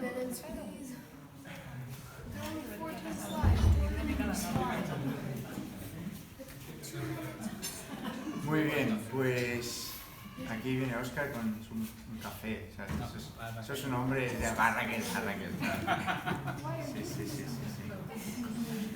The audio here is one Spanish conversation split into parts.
minutes, please. Only 14 slides. Muy bien, pues aquí viene Óscar con un café, ¿sabes? Eso es un hombre de Raquel. Sí.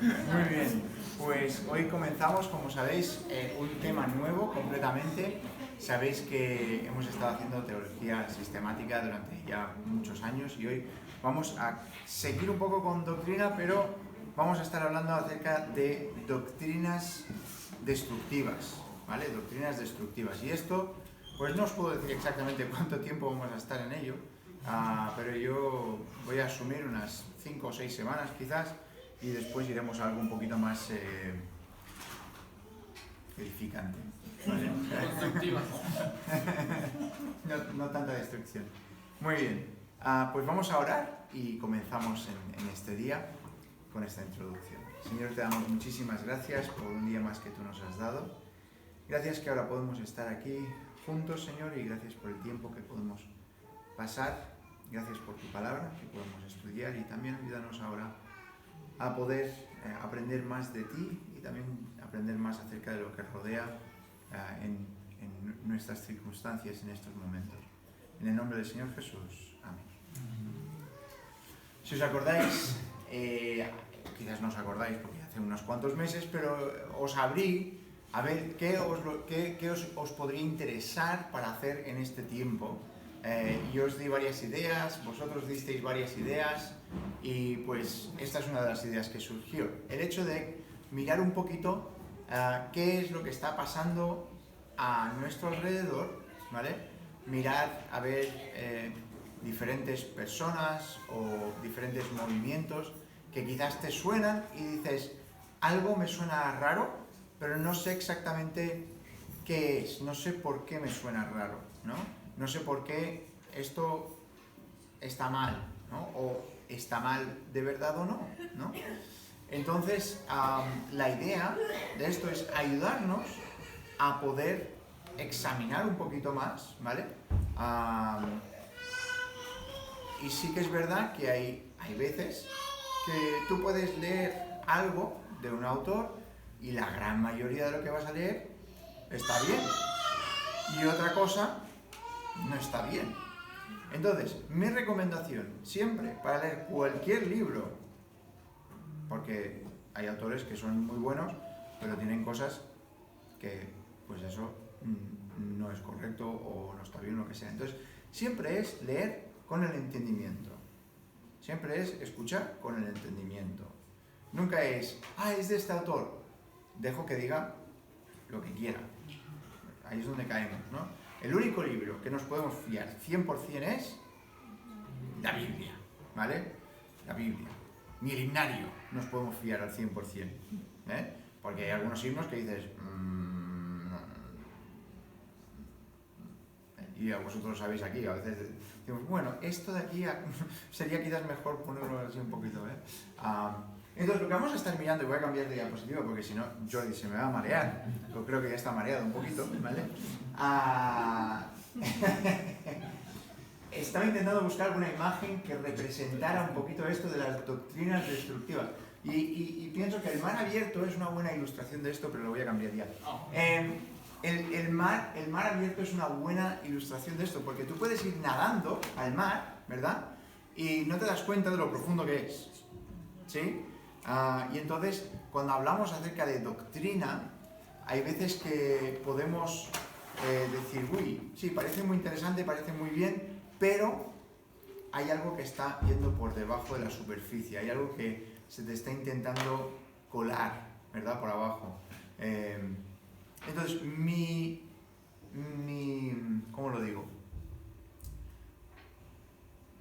Muy bien, pues hoy comenzamos, como sabéis, un tema nuevo completamente. Sabéis que hemos estado haciendo teología sistemática durante ya muchos años y hoy vamos a seguir un poco con doctrina, pero vamos a estar hablando acerca de doctrinas destructivas, ¿vale? Doctrinas destructivas. Y esto, pues no os puedo decir exactamente cuánto tiempo vamos a estar en ello, pero yo voy a asumir unas 5 o 6 semanas quizás, y después iremos a algo un poquito más edificante, ¿vale? no tanta destrucción. Muy bien, pues vamos a orar y comenzamos en este día con esta introducción. Señor, te damos muchísimas gracias por un día más que tú nos has dado. Gracias que ahora podemos estar aquí juntos, Señor, y gracias por el tiempo que podemos pasar. Gracias por tu palabra, que podemos estudiar, y también ayúdanos ahora a poder aprender más de ti y también aprender más acerca de lo que rodea en nuestras circunstancias en estos momentos. En el nombre del Señor Jesús. Amén. Si os acordáis, quizás no os acordáis porque hace unos cuantos meses, pero os abrí a ver qué os podría interesar para hacer en este tiempo. Yo os di varias ideas, vosotros disteis varias ideas, y pues esta es una de las ideas que surgió. El hecho de mirar un poquito qué es lo que está pasando a nuestro alrededor, ¿vale? Mirar a ver diferentes personas o diferentes movimientos que quizás te suenan y dices, algo me suena raro, pero no sé exactamente qué es, no sé por qué me suena raro, ¿no? No sé por qué esto está mal, ¿no? O está mal de verdad o no, ¿no? Entonces, la idea de esto es ayudarnos a poder examinar un poquito más, ¿vale? Y sí que es verdad que hay veces que tú puedes leer algo de un autor y la gran mayoría de lo que vas a leer está bien, y otra cosa no está bien. Entonces, mi recomendación siempre para leer cualquier libro, porque hay autores que son muy buenos, pero tienen cosas que, pues eso, no es correcto o no está bien, lo que sea. Entonces, siempre es leer con el entendimiento. Siempre es escuchar con el entendimiento. Nunca es de este autor, dejo que diga lo que quiera. Ahí es donde caemos, ¿no? El único libro que nos podemos fiar 100% es la Biblia, ¿vale? La Biblia. Ni el himnario nos podemos fiar al 100%, ¿eh? Porque hay algunos himnos que dices, y a vosotros lo sabéis aquí, a veces decimos, bueno, esto de aquí sería quizás mejor ponerlo así un poquito, ¿eh? Entonces, lo que vamos a estar mirando, y voy a cambiar de diapositiva porque si no Jordi se me va a marear, yo creo que ya está mareado un poquito, ¿vale? Estaba intentando buscar alguna imagen que representara un poquito esto de las doctrinas destructivas, y pienso que el mar abierto es una buena ilustración de esto, pero lo voy a cambiar ya. El mar abierto es una buena ilustración de esto, porque tú puedes ir nadando al mar, ¿verdad? Y no te das cuenta de lo profundo que es, ¿sí? Y entonces, cuando hablamos acerca de doctrina, hay veces que podemos decir, uy, sí, parece muy interesante, parece muy bien, pero hay algo que está yendo por debajo de la superficie, hay algo que se te está intentando colar, ¿verdad? Por abajo. Entonces, ¿cómo lo digo?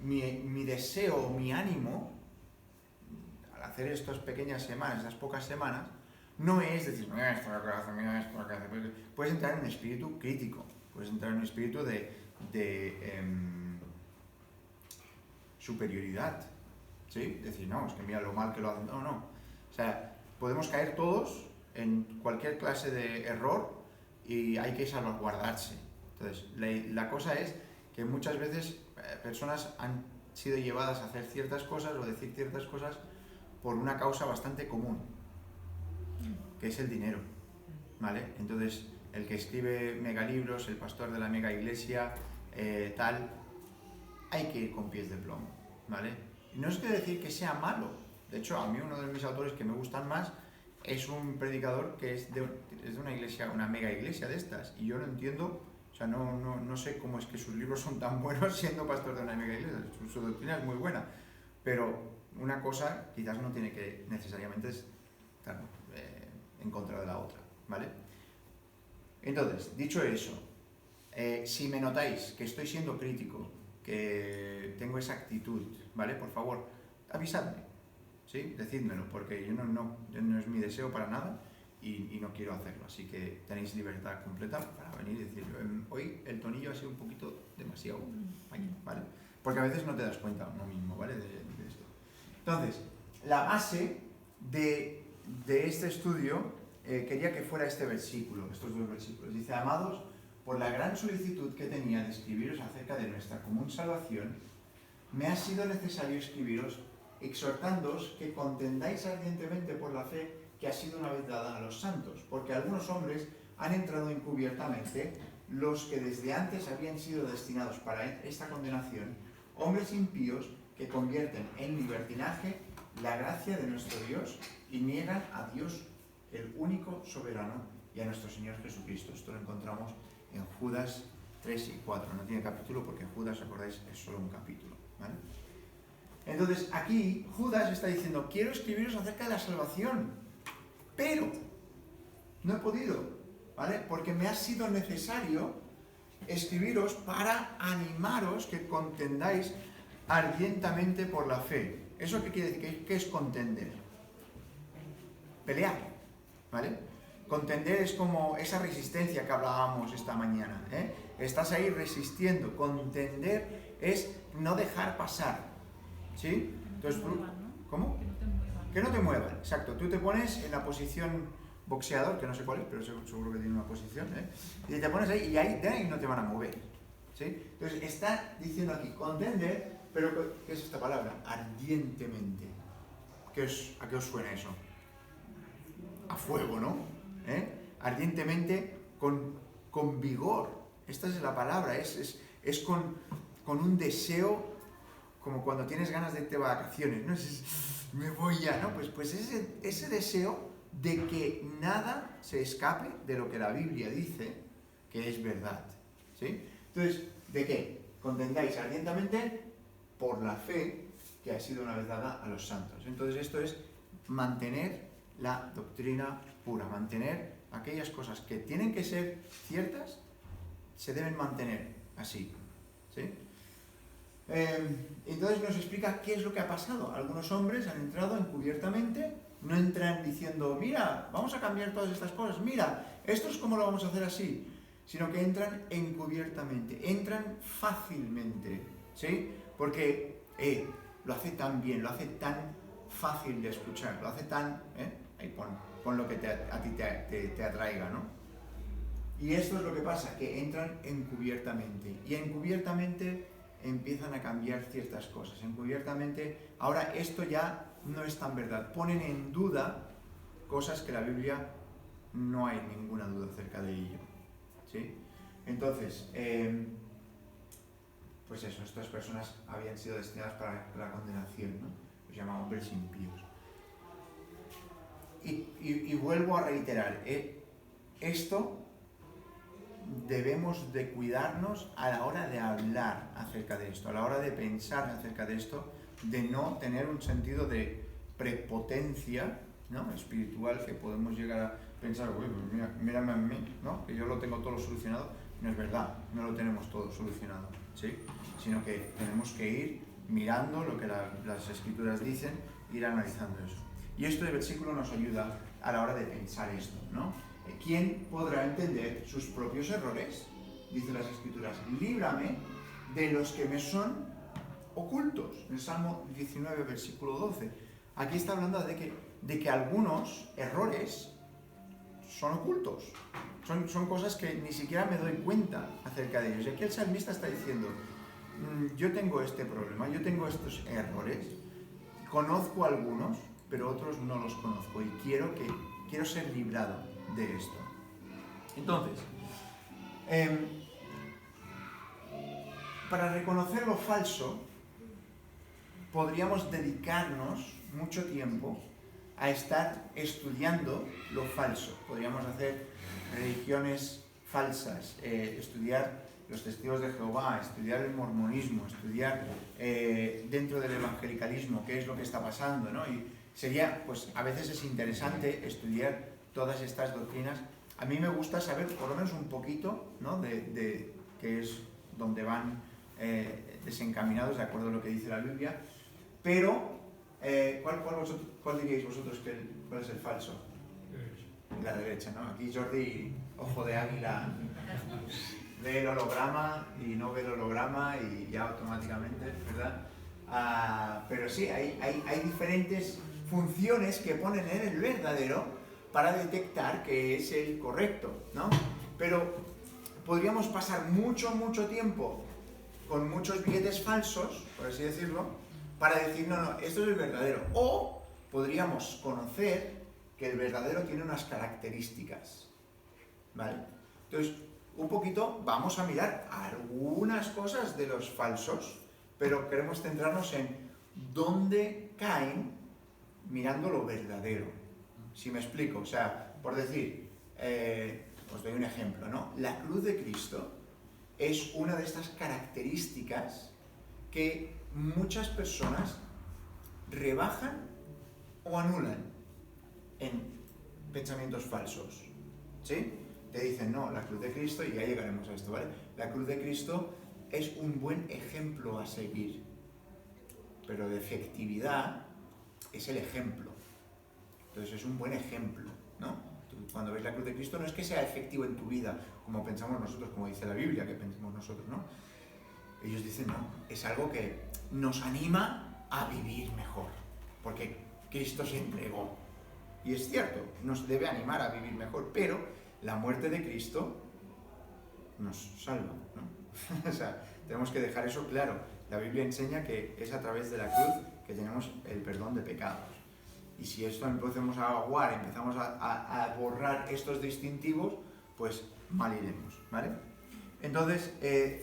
Mi deseo, mi ánimo, al hacer estas pequeñas semanas, estas pocas semanas, no es decir, mira esto lo que hace, mira esto lo que hace. Puedes entrar en un espíritu crítico, puedes entrar en un espíritu de superioridad, ¿sí? Decir, no, es que mira lo mal que lo hacen. No. O sea, podemos caer todos en cualquier clase de error y hay que salvaguardarse. Entonces, la cosa es que muchas veces personas han sido llevadas a hacer ciertas cosas o decir ciertas cosas por una causa bastante común, que es el dinero, ¿vale? Entonces, el que escribe megalibros, el pastor de la mega iglesia, tal, hay que ir con pies de plomo, ¿vale? Y no es que decir que sea malo. De hecho, a mí uno de mis autores que me gustan más es un predicador que es de una iglesia, una mega iglesia de estas, y yo no entiendo, o sea, no sé cómo es que sus libros son tan buenos siendo pastor de una mega iglesia. Su doctrina es muy buena, pero una cosa quizás no tiene que necesariamente estar en contra de la otra, ¿vale? Entonces, dicho eso, si me notáis que estoy siendo crítico, que tengo esa actitud, ¿vale? Por favor, avisadme, ¿sí? Decídmelo, porque yo no es mi deseo para nada y no quiero hacerlo. Así que tenéis libertad completa para venir y decirlo. Hoy el tonillo ha sido un poquito demasiado paño, ¿vale? Porque a veces no te das cuenta uno mismo, ¿vale? De esto. Entonces, la base de este estudio quería que fuera este versículo, estos dos versículos. Dice: amados, por la gran solicitud que tenía de escribiros acerca de nuestra común salvación, me ha sido necesario escribiros exhortándoos que contendáis ardientemente por la fe que ha sido una vez dada a los santos, porque algunos hombres han entrado encubiertamente, los que desde antes habían sido destinados para esta condenación, hombres impíos que convierten en libertinaje la gracia de nuestro Dios y niegan a Dios, el único soberano, y a nuestro Señor Jesucristo. Esto lo encontramos en Judas 3 y 4. No tiene capítulo porque Judas, acordáis, es solo un capítulo, ¿vale? Entonces, aquí Judas está diciendo: quiero escribiros acerca de la salvación, pero no he podido, ¿vale? Porque me ha sido necesario escribiros para animaros que contendáis ardientemente por la fe. ¿Eso qué quiere decir? ¿Qué es contender? Pelear, ¿vale? Contender es como esa resistencia que hablábamos esta mañana, ¿eh? Estás ahí resistiendo. Contender es no dejar pasar, ¿sí? Entonces tú, ¿cómo? Que no te muevan, exacto. Tú te pones en la posición boxeador, que no sé cuál es, pero seguro que tiene una posición, ¿eh? Y te pones ahí y ahí de ahí no te van a mover, ¿sí? Entonces está diciendo aquí contender, pero ¿qué es esta palabra? Ardientemente. ¿A qué os suena eso? A fuego, ¿no? Ardientemente, con vigor. Esta es la palabra, es con un deseo, como cuando tienes ganas de irte de vacaciones, ¿no? Me voy ya, ¿no? Pues ese deseo de que nada se escape de lo que la Biblia dice que es verdad, ¿sí? Entonces, ¿de qué? Contendáis ardientemente por la fe que ha sido una vez dada a los santos. Entonces, esto es mantener la doctrina pura, mantener aquellas cosas que tienen que ser ciertas, se deben mantener así, ¿sí? Entonces nos explica qué es lo que ha pasado. Algunos hombres han entrado encubiertamente, no entran diciendo: mira, vamos a cambiar todas estas cosas, mira, esto es como lo vamos a hacer así, sino que entran encubiertamente, entran fácilmente, ¿sí? Porque lo hace tan bien, lo hace tan fácil de escuchar, lo hace tan... Ahí pon lo que a ti te atraiga, ¿no? Y esto es lo que pasa, que entran encubiertamente, y encubiertamente empiezan a cambiar ciertas cosas, encubiertamente, ahora esto ya no es tan verdad, ponen en duda cosas que la Biblia no hay ninguna duda acerca de ello, ¿sí? Entonces, pues eso, estas personas habían sido destinadas para la condenación, ¿no? Los llamaban hombres impíos. Y vuelvo a reiterar, esto debemos de cuidarnos a la hora de hablar acerca de esto, a la hora de pensar acerca de esto, de no tener un sentido de prepotencia, ¿no?, espiritual, que podemos llegar a pensar: uy, pues mírame a mí, ¿no?, que yo lo tengo todo solucionado. No es verdad, no lo tenemos todo solucionado, ¿sí? Sino que tenemos que ir mirando lo que las Escrituras dicen, ir analizando eso. Y este versículo nos ayuda a la hora de pensar esto, ¿no? ¿Quién podrá entender sus propios errores? Dicen las Escrituras: líbrame de los que me son ocultos. En el Salmo 19, versículo 12. Aquí está hablando de que algunos errores son ocultos. Son cosas que ni siquiera me doy cuenta acerca de ellos. Y aquí el salmista está diciendo: yo tengo este problema, yo tengo estos errores, conozco algunos, pero otros no los conozco y quiero ser librado de esto. Entonces, para reconocer lo falso, podríamos dedicarnos mucho tiempo a estar estudiando lo falso. Podríamos hacer religiones falsas, estudiar los testigos de Jehová, estudiar el mormonismo, estudiar dentro del evangelicalismo qué es lo que está pasando, ¿no? Y sería, pues a veces es interesante estudiar todas estas doctrinas. A mí me gusta saber por lo menos un poquito, ¿no? de qué es donde van desencaminados de acuerdo a lo que dice la Biblia, pero ¿cuál diríais vosotros cuál es el falso? La derecha, ¿no? Aquí Jordi, ojo de águila, ve el holograma y no ve el holograma y ya automáticamente, ¿verdad? Pero sí, hay diferentes funciones que ponen en el verdadero para detectar que es el correcto, ¿no? Pero podríamos pasar mucho tiempo con muchos billetes falsos, por así decirlo, para decir, no, esto es el verdadero. O podríamos conocer que el verdadero tiene unas características, ¿vale? Entonces, un poquito vamos a mirar algunas cosas de los falsos, pero queremos centrarnos en dónde caen mirando lo verdadero. Si me explico, o sea, por decir, os doy un ejemplo, ¿no? La cruz de Cristo es una de estas características que muchas personas rebajan o anulan en pensamientos falsos, ¿sí? Te dicen, no, la cruz de Cristo, y ya llegaremos a esto, ¿vale? La cruz de Cristo es un buen ejemplo a seguir, pero de efectividad es el ejemplo. Entonces es un buen ejemplo, ¿no? Tú, cuando ves la cruz de Cristo no es que sea efectivo en tu vida, como pensamos nosotros, como dice la Biblia, que pensamos nosotros, ¿no? Ellos dicen, no, es algo que nos anima a vivir mejor, porque Cristo se entregó. Y es cierto, nos debe animar a vivir mejor, pero la muerte de Cristo nos salva, ¿no? O sea, tenemos que dejar eso claro. La Biblia enseña que es a través de la cruz que tenemos el perdón de pecados. Y si esto empezamos a aguar, empezamos a borrar estos distintivos, pues mal iremos, ¿vale? Entonces,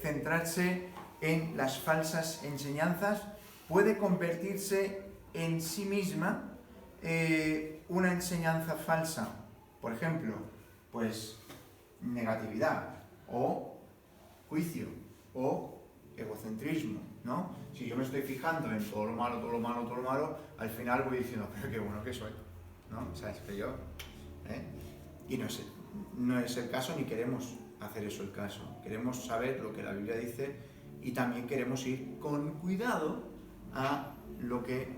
centrarse en las falsas enseñanzas puede convertirse en sí misma una enseñanza falsa. Por ejemplo, pues negatividad o juicio o egocentrismo, ¿no? Si yo me estoy fijando en todo lo malo, al final voy diciendo, pero qué bueno que soy, ¿no? O sea, es que yo, y no es el caso, ni queremos hacer eso el caso. Queremos saber lo que la Biblia dice y también queremos ir con cuidado a lo que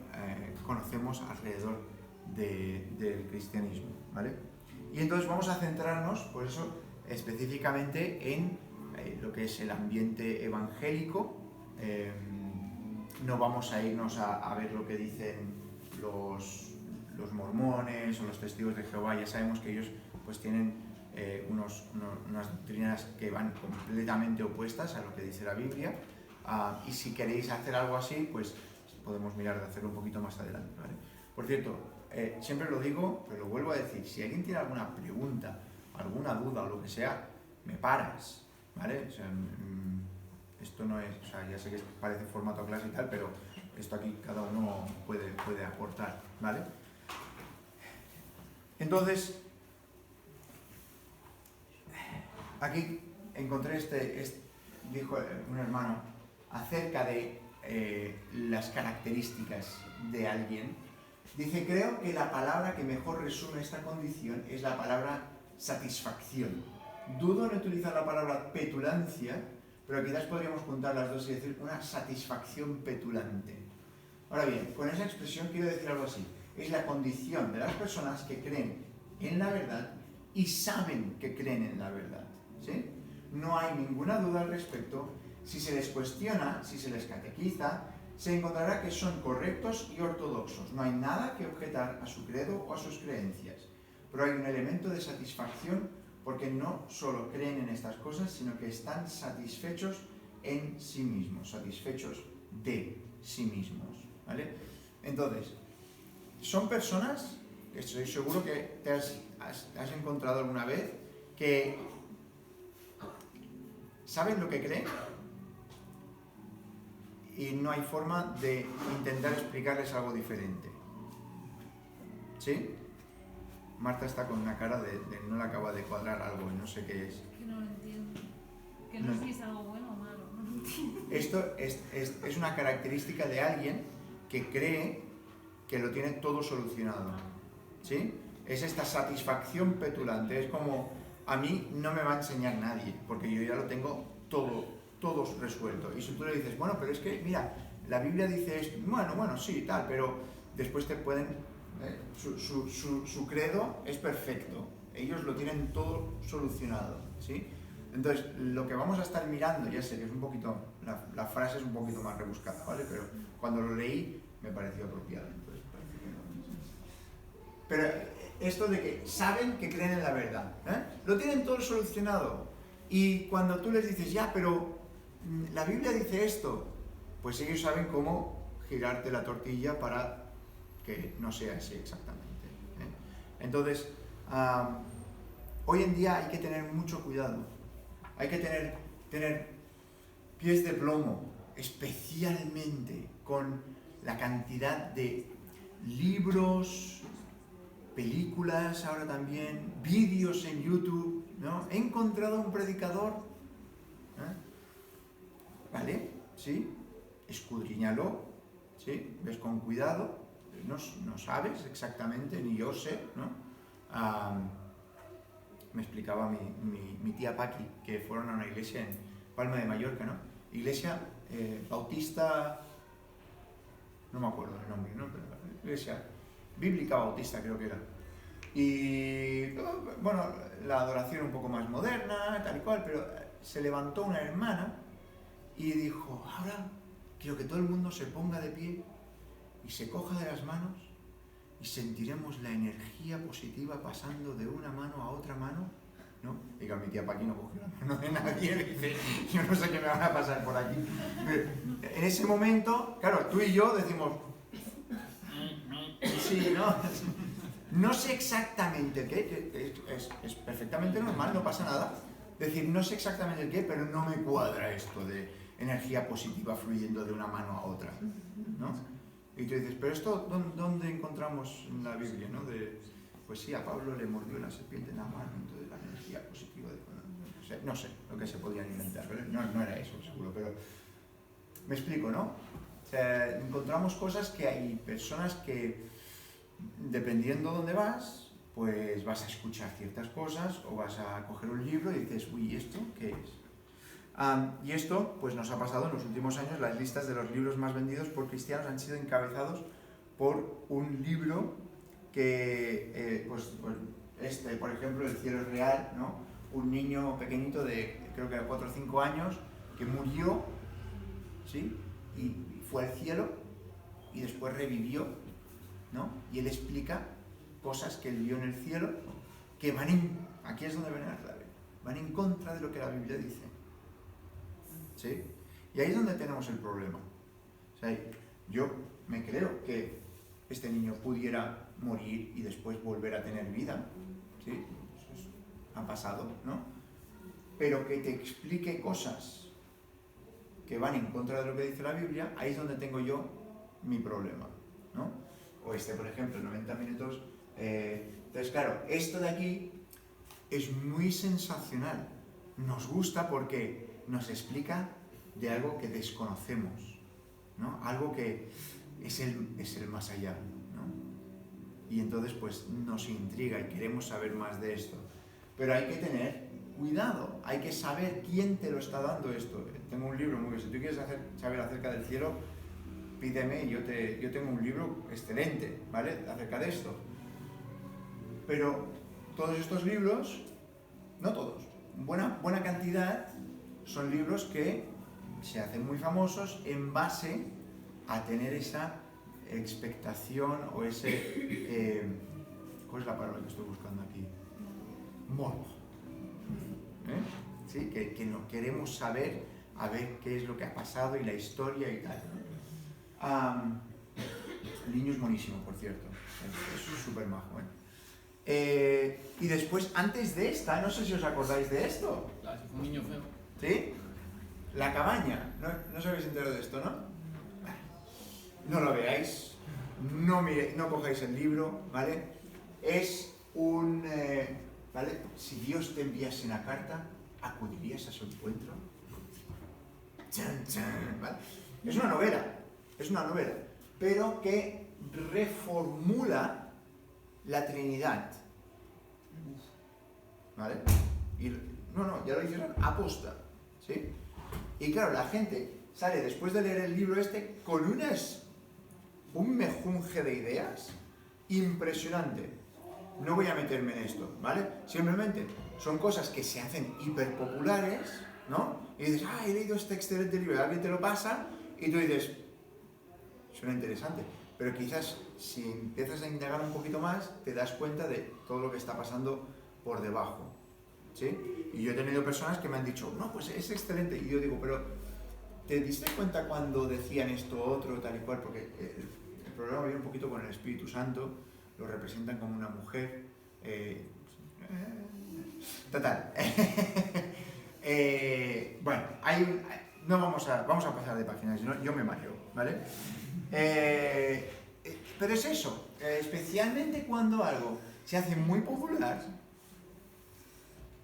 conocemos alrededor del cristianismo, ¿vale? Y entonces vamos a centrarnos, por eso, específicamente en lo que es el ambiente evangélico. No vamos a irnos a ver lo que dicen los mormones o los testigos de Jehová. Ya sabemos que ellos pues tienen unas doctrinas que van completamente opuestas a lo que dice la Biblia. Y si queréis hacer algo así, pues podemos mirar de hacerlo un poquito más adelante, ¿vale? Por cierto, siempre lo digo, pero lo vuelvo a decir, si alguien tiene alguna pregunta, alguna duda o lo que sea, me paras, ¿vale? O sea, esto no es, o sea, ya sé que parece formato clase y tal, pero esto aquí cada uno puede aportar, ¿vale? Entonces, aquí encontré dijo un hermano, acerca de las características de alguien. Dice, creo que la palabra que mejor resume esta condición es la palabra satisfacción. Dudo en utilizar la palabra petulancia, pero quizás podríamos juntar las dos y decir una satisfacción petulante. Ahora bien, con esa expresión quiero decir algo así. Es la condición de las personas que creen en la verdad y saben que creen en la verdad, ¿sí? No hay ninguna duda al respecto. Si se les cuestiona, si se les catequiza, se encontrará que son correctos y ortodoxos. No hay nada que objetar a su credo o a sus creencias. Pero hay un elemento de satisfacción porque no solo creen en estas cosas, sino que están satisfechos en sí mismos, satisfechos de sí mismos, ¿vale? Entonces, son personas, estoy seguro que te has encontrado alguna vez, que saben lo que creen y no hay forma de intentar explicarles algo diferente. ¿Sí? Marta está con una cara de no le acaba de cuadrar algo y no sé qué es. Que no lo entiendo. Que no sé si es algo bueno o malo, no lo entiendo. Esto es una característica de alguien que cree que lo tiene todo solucionado. ¿Sí? Es esta satisfacción petulante. Es como, a mí no me va a enseñar nadie, porque yo ya lo tengo todo resuelto. Y si tú le dices, bueno, pero es que, mira, la Biblia dice esto, bueno, sí, tal, pero después te pueden... su credo es perfecto. Ellos lo tienen todo solucionado, ¿sí? Entonces, lo que vamos a estar mirando, ya sé que es un poquito, la frase es un poquito más rebuscada, ¿vale? Pero cuando lo leí me pareció apropiado. Entonces, parece que no. Pero esto de que saben que creen en la verdad, ¿eh? Lo tienen todo solucionado. Y cuando tú les dices, ya, pero la Biblia dice esto, pues ellos saben cómo girarte la tortilla para que no sea así exactamente, ¿eh? Entonces, hoy en día hay que tener mucho cuidado. Hay que tener pies de plomo, especialmente con la cantidad de libros, películas, ahora también, vídeos en YouTube, ¿no? He encontrado un predicador, ¿eh? ¿Vale? ¿Sí? Escudriñalo, ¿sí? Ves con cuidado, no sabes exactamente, ni yo sé, ¿no? Me explicaba mi tía Paqui, que fueron a una iglesia en Palma de Mallorca, ¿no? Iglesia bautista, no me acuerdo el nombre, ¿no? Pero iglesia bíblica bautista creo que era. Y, bueno, la adoración un poco más moderna, tal y cual, pero se levantó una hermana y dijo, ahora quiero que todo el mundo se ponga de pie y se coja de las manos y sentiremos la energía positiva pasando de una mano a otra mano, ¿no? Y mi tía Paqui no cogió la mano de nadie, le dice, yo no sé qué me van a pasar por aquí. Pero en ese momento, claro, tú y yo decimos, sí, ¿no? No sé exactamente el qué, es perfectamente normal, no pasa nada. Decir, no sé exactamente el qué, pero no me cuadra esto de energía positiva fluyendo de una mano a otra, ¿no? Y tú dices, pero esto, ¿dónde encontramos en la Biblia, ¿no? Pues sí, a Pablo le mordió la serpiente en la mano, entonces la energía positiva de... no sé lo que se podían inventar, pero no era eso, seguro, pero... Me explico, ¿no? O sea, encontramos cosas que hay personas que, dependiendo dónde vas, pues vas a escuchar ciertas cosas o vas a coger un libro y dices, uy, ¿esto qué es? Y esto pues nos ha pasado en los últimos años. Las listas de los libros más vendidos por cristianos han sido encabezados por un libro que, por ejemplo, El cielo es real, ¿no? Un niño pequeñito de, creo que 4 o 5 años, que murió, ¿sí? Y fue al cielo y después revivió, ¿no? Y él explica cosas que él vio en el cielo que aquí es donde viene la clave, van en contra de lo que la Biblia dice. ¿Sí? Y ahí es donde tenemos el problema. O sea, yo me creo que este niño pudiera morir y después volver a tener vida. ¿Sí? Eso ha pasado, ¿no? Pero que te explique cosas que van en contra de lo que dice la Biblia, ahí es donde tengo yo mi problema, ¿no? O por ejemplo, 90 minutos. Entonces, claro, esto de aquí es muy sensacional. Nos gusta porque nos explica de algo que desconocemos, ¿no? Algo que es el más allá, ¿no? Y entonces pues nos intriga y queremos saber más de esto. Pero hay que tener cuidado, hay que saber quién te lo está dando esto. Tengo un libro muy bien, si tú quieres saber acerca del cielo, pídeme y yo tengo un libro excelente, ¿vale? Acerca de esto. Pero todos estos libros, no todos, buena cantidad, son libros que se hacen muy famosos en base a tener esa expectación o ese... ¿cuál es la palabra que estoy buscando aquí? Morbo. ¿Sí? Que no queremos saber a ver qué es lo que ha pasado y la historia y tal, ¿no? El niño es monísimo, por cierto. Es súper majo, y después, antes de esta, no sé si os acordáis de esto. Claro, si fue un niño feo. ¿Sí? La cabaña. ¿No os habéis enterado de esto, no? No lo veáis. No cojáis el libro, ¿vale? Es un... ¿vale? Si Dios te enviase una carta, ¿acudirías a su encuentro? Chan, chan, ¿vale? Es una novela, pero que reformula la Trinidad. ¿Vale? Y, ya lo hicieron aposta, ¿sí? Y claro, la gente sale después de leer el libro con un mejunje de ideas impresionante. No voy a meterme en esto, ¿vale? Simplemente son cosas que se hacen hiperpopulares, ¿no? Y dices, he leído este excelente libro, y alguien te lo pasa, y tú dices, suena interesante. Pero quizás si empiezas a indagar un poquito más, te das cuenta de todo lo que está pasando por debajo, ¿sí? Y yo he tenido personas que me han dicho, no, pues es excelente. Y yo digo, pero ¿te diste cuenta cuando decían esto, otro, tal y cual? Porque el problema viene un poquito con el Espíritu Santo, lo representan como una mujer. Total. Bueno, no vamos a pasar de páginas, yo me mareo, ¿vale? Pero es eso, especialmente cuando algo se hace muy popular,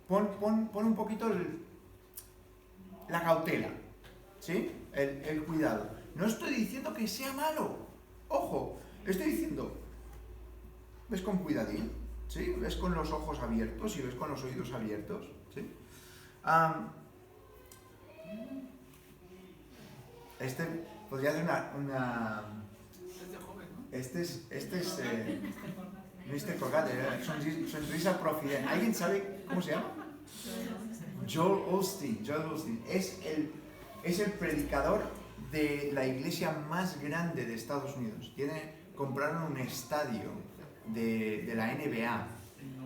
pon un poquito la cautela, ¿sí? El cuidado. No estoy diciendo que sea malo, ojo, estoy diciendo, ves con cuidadín, ¿sí? Ves con los ojos abiertos y ves con los oídos abiertos, ¿sí? Podría hacer una Este es Mr. Colgate, sonrisa profidente. ¿Alguien sabe cómo se llama? Joel Osteen. Es el predicador de la iglesia más grande de Estados Unidos. Compraron un estadio de la NBA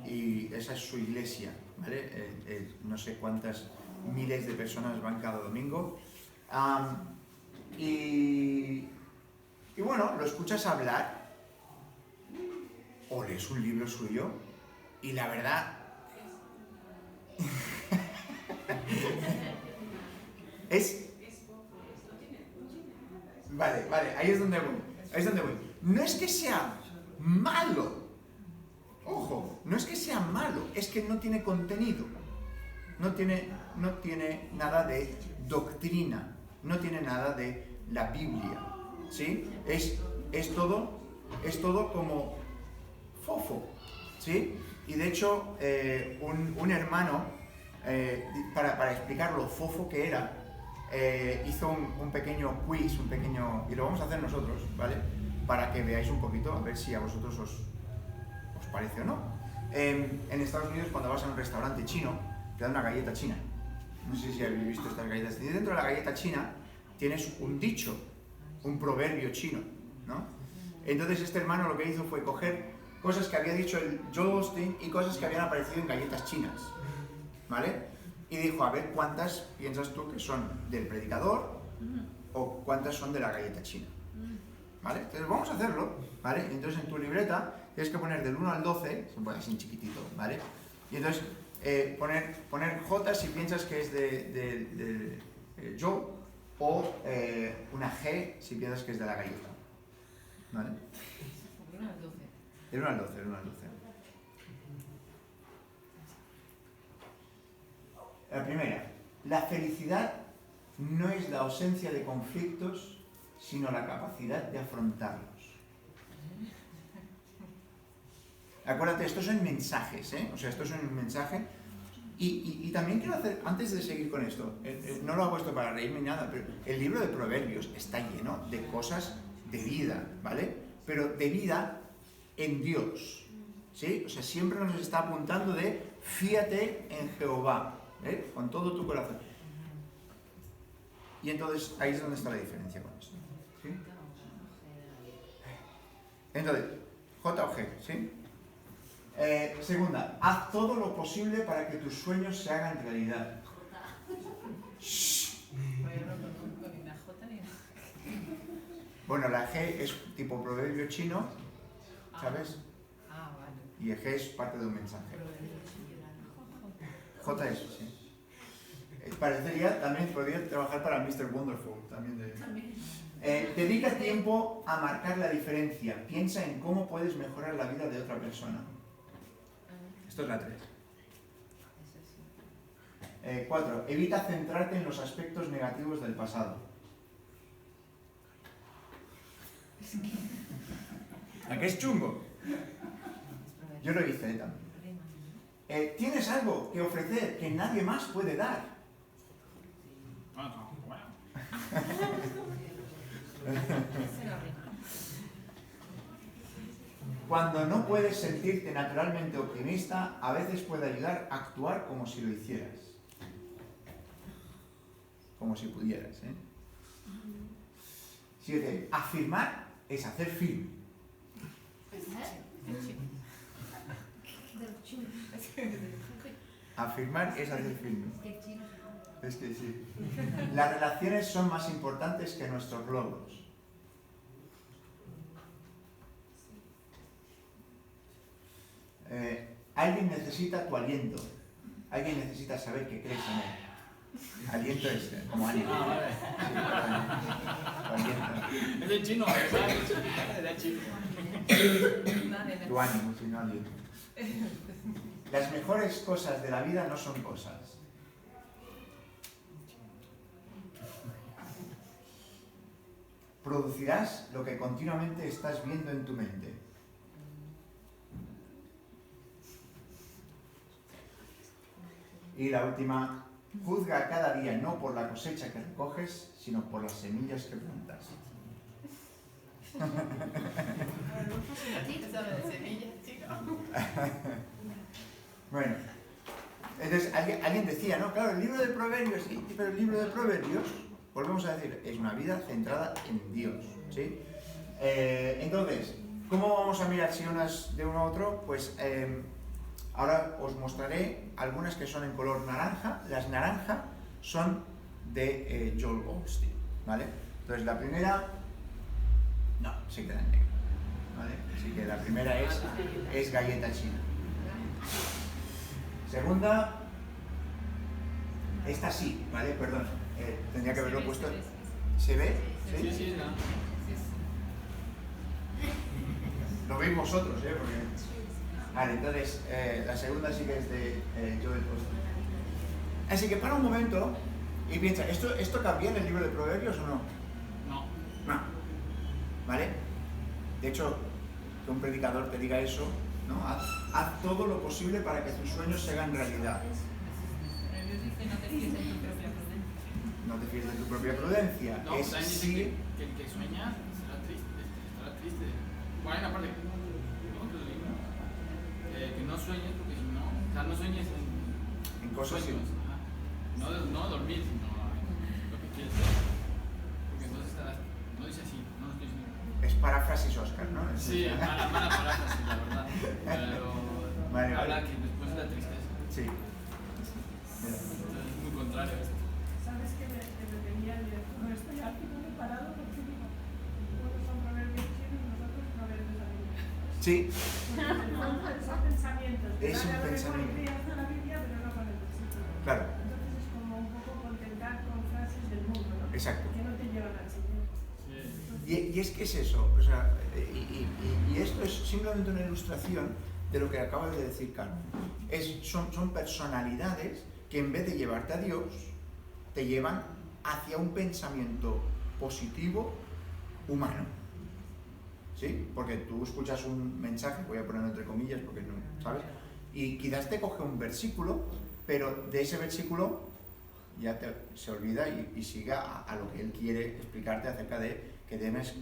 y esa es su iglesia, ¿vale? No sé cuántas miles de personas van cada domingo. Y bueno, lo escuchas hablar o lees un libro suyo y la verdad Vale, ahí es donde voy. No es que sea malo, ojo, no es que sea malo, es que no tiene contenido, no tiene nada de doctrina, no tiene nada de la Biblia, ¿sí? Es todo como fofo, ¿sí? Y de hecho, un hermano, para explicar lo fofo que era, hizo un pequeño quiz, y lo vamos a hacer nosotros, ¿vale? Para que veáis un poquito, a ver si a vosotros os parece o no. En Estados Unidos, cuando vas a un restaurante chino, te dan una galleta china. No sé si habéis visto estas galletas. Y dentro de la galleta china tienes un dicho, un proverbio chino, ¿no? Entonces este hermano lo que hizo fue coger cosas que había dicho el Joel Osteen y cosas que habían aparecido en galletas chinas, ¿vale? Y dijo, a ver, ¿cuántas piensas tú que son del predicador o cuántas son de la galleta china? ¿Vale? Entonces vamos a hacerlo, ¿vale? Entonces en tu libreta tienes que poner del 1 al 12, se pone así en chiquitito, ¿vale? Y entonces poner J si piensas que es de yo, o una G si piensas que es de la galleta, ¿vale? Del 1 al 12. La primera, la felicidad no es la ausencia de conflictos, sino la capacidad de afrontarlos. Acuérdate, estos son mensajes, ¿eh? O sea, estos son un mensaje. Y también quiero hacer, antes de seguir con esto, no lo hago esto para reírme ni nada, pero el libro de Proverbios está lleno de cosas de vida, ¿vale? Pero de vida en Dios, ¿sí? O sea, siempre nos está apuntando de fíate en Jehová, ¿eh? Con todo tu corazón. Y entonces ahí es donde está la diferencia con esto, ¿sí? Entonces, J o G, ¿sí? Segunda, haz todo lo posible para que tus sueños se hagan realidad. Shh, Bueno, la G es tipo proverbio chino, ¿sabes? Vale. Y el G es parte de un mensaje. J es, sí. Parecería, también podría trabajar para Mr. Wonderful. Dedica tiempo a marcar la diferencia. Piensa en cómo puedes mejorar la vida de otra persona. Esto es la 3. 4. Evita centrarte en los aspectos negativos del pasado. ¿A qué es chungo? Yo lo hice también. Tienes algo que ofrecer que nadie más puede dar. Cuando no puedes sentirte naturalmente optimista, a veces puede ayudar a actuar como si lo hicieras. Como si pudieras, 7. Afirmar es hacer firme. Afirmar es hacer firme. Es que sí. Las relaciones son más importantes que nuestros logros. Alguien necesita tu aliento. Alguien necesita saber que crees en él. Aliento es como ánimo. Vale. Sí, aliento. Es de chino, ¿verdad? Es de chino. Tu ánimo, sino aliento. Las mejores cosas de la vida no son cosas. Producirás lo que continuamente estás viendo en tu mente. Y la última, juzga cada día no por la cosecha que recoges, sino por las semillas que plantas. Bueno, entonces alguien decía, no, claro, el libro de Proverbios, sí, pero el libro de Proverbios, volvemos a decir, es una vida centrada en Dios, ¿sí? Entonces, ¿cómo vamos a mirar si unas de uno a otro? Pues ahora os mostraré algunas que son en color naranja. Las naranjas son de Joel Osteen, ¿vale? Entonces la primera, no, se queda en negro, ¿vale? Así que la primera es galleta china. Segunda, esta sí, ¿vale? Perdón, tendría que haberlo puesto. ¿Se ve? Sí, sí, no. Lo veis vosotros, porque... Vale, entonces, la segunda sí que es de Joel Osteen. Así que para un momento y piensa, ¿esto cambia en el libro de Proverbios o no? No. No. ¿Vale? De hecho, que un predicador te diga eso, ¿no? Haz todo lo posible para que tus sueños se hagan realidad. No te fíes de tu propia prudencia. No, Es también dice sí. que el que sueña será triste. Bueno, hay una parte, ¿no? Que no sueñes, porque si no, o sea, no sueñes En cosas sueños, no dormir, sino lo que quieres hacer. Porque entonces no dice así, no lo estoy diciendo. Es paráfrasis Oscar, ¿no? Sí, mala paráfrasis, la verdad. Pero Vale. habla que después de la tristeza. Sí. Entonces, es muy contrario a esto. ¿Sabes que me venía el no estoy aquí preparado porque digo, unos son proverbios chinos y nosotros proverbios arios? Sí. Son pensamientos. Es un pensamiento. De la Biblia, pero no con el versículo. Claro. Entonces es como un poco contentar con frases del mundo, ¿no? Exacto. Que no te llevan al Señor. Sí. Y es que es eso, o sea, y esto es simplemente una ilustración de lo que acaba de decir Carmen. Son personalidades que en vez de llevarte a Dios, te llevan hacia un pensamiento positivo humano. ¿Sí? Porque tú escuchas un mensaje, voy a ponerlo entre comillas porque no, ¿sabes? Y quizás te coge un versículo, pero de ese versículo ya se olvida y sigue a lo que él quiere explicarte acerca de que tienes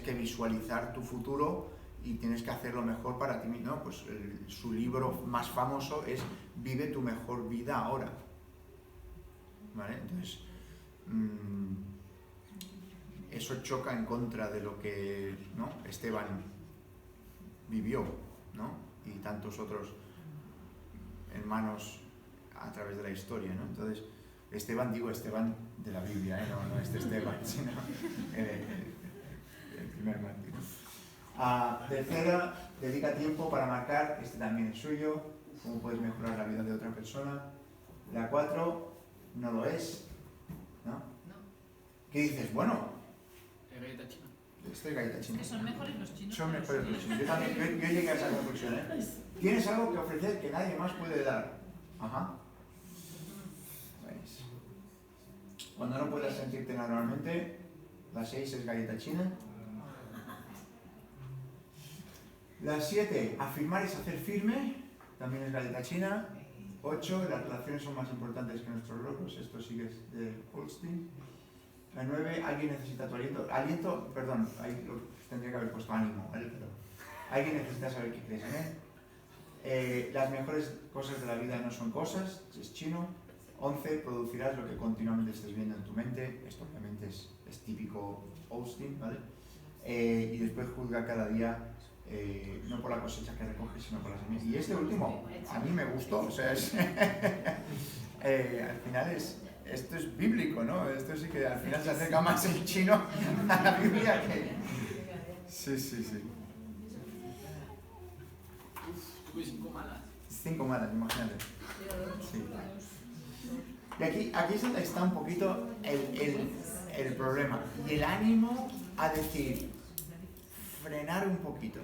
que visualizar tu futuro y tienes que hacerlo mejor para ti mismo, ¿no? Pues su libro más famoso es Vive tu mejor vida ahora. ¿Vale? Entonces, eso choca en contra de lo que, ¿no? Esteban vivió, ¿no? Y tantos otros hermanos a través de la historia, ¿no? Entonces, Esteban de la Biblia, no este Esteban, sino primer mártir. Tercera, dedica tiempo para marcar, este también es suyo, cómo puedes mejorar la vida de otra persona. La 4, no lo es, ¿no? No. ¿Qué dices? Bueno, Galleta china. esto es galleta china. Que son mejores los chinos. Son que mejores los chinos. Yo chinos. también, yo llegué a esa conclusión, ¿eh? Tienes algo que ofrecer que nadie más puede dar. Ajá. ¿Veis? Cuando no puedas sentirte normalmente, la 6 es galleta china. La 7, afirmar es hacer firme, también es galleta china. 8, las relaciones son más importantes que nuestros logros, esto sí que es de Holstein. La 9, alguien necesita tu aliento. Aliento, perdón, ahí tendría que haber puesto ánimo, ¿vale? Pero alguien necesita saber qué crees en él. Las mejores cosas de la vida no son cosas, es chino. 11, producirás lo que continuamente estés viendo en tu mente, esto obviamente es típico Austin, ¿vale? Y después juzga cada día, no por la cosecha que recoges, sino por la semilla. Y este último, a mí me gustó, o sea, es, al final esto es bíblico, ¿no? Esto sí que al final se acerca más el chino a la Biblia que... Sí, sí, sí. Tuve 5 malas. 5 malas, imagínate. Sí. Y aquí es donde está un poquito el problema. Y el ánimo a decir, frenar un poquito,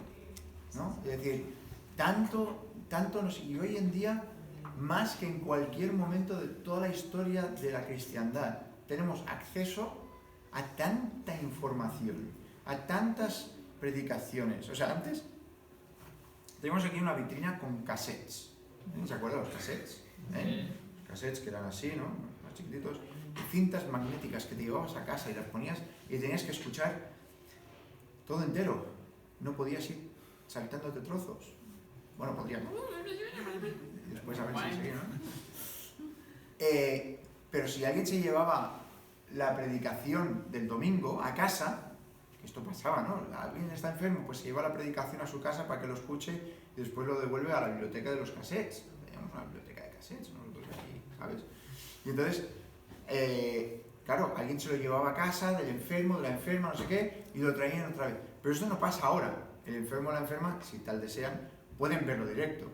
¿no? Es decir, tanto y hoy en día, más que en cualquier momento de toda la historia de la cristiandad, tenemos acceso a tanta información, a tantas predicaciones. O sea, antes tenemos aquí una vitrina con cassettes. ¿Se acuerdan los cassettes? Cassettes que eran así, ¿no? Más chiquititos. Cintas magnéticas que te llevabas a casa y las ponías y tenías que escuchar todo entero. No podías ir saltándote trozos. Bueno, podrías. Y después a ver si seguía, ¿no? Pero si alguien se llevaba la predicación del domingo a casa, esto pasaba, ¿no? Alguien está enfermo, pues se lleva la predicación a su casa para que lo escuche y después lo devuelve a la biblioteca de los cassettes. Teníamos una biblioteca de cassettes nosotros aquí, ¿sabes? Y entonces, claro, alguien se lo llevaba a casa del enfermo, de la enferma, no sé qué, y lo traían otra vez. Pero esto no pasa ahora. El enfermo o la enferma, si tal desean, pueden verlo directo,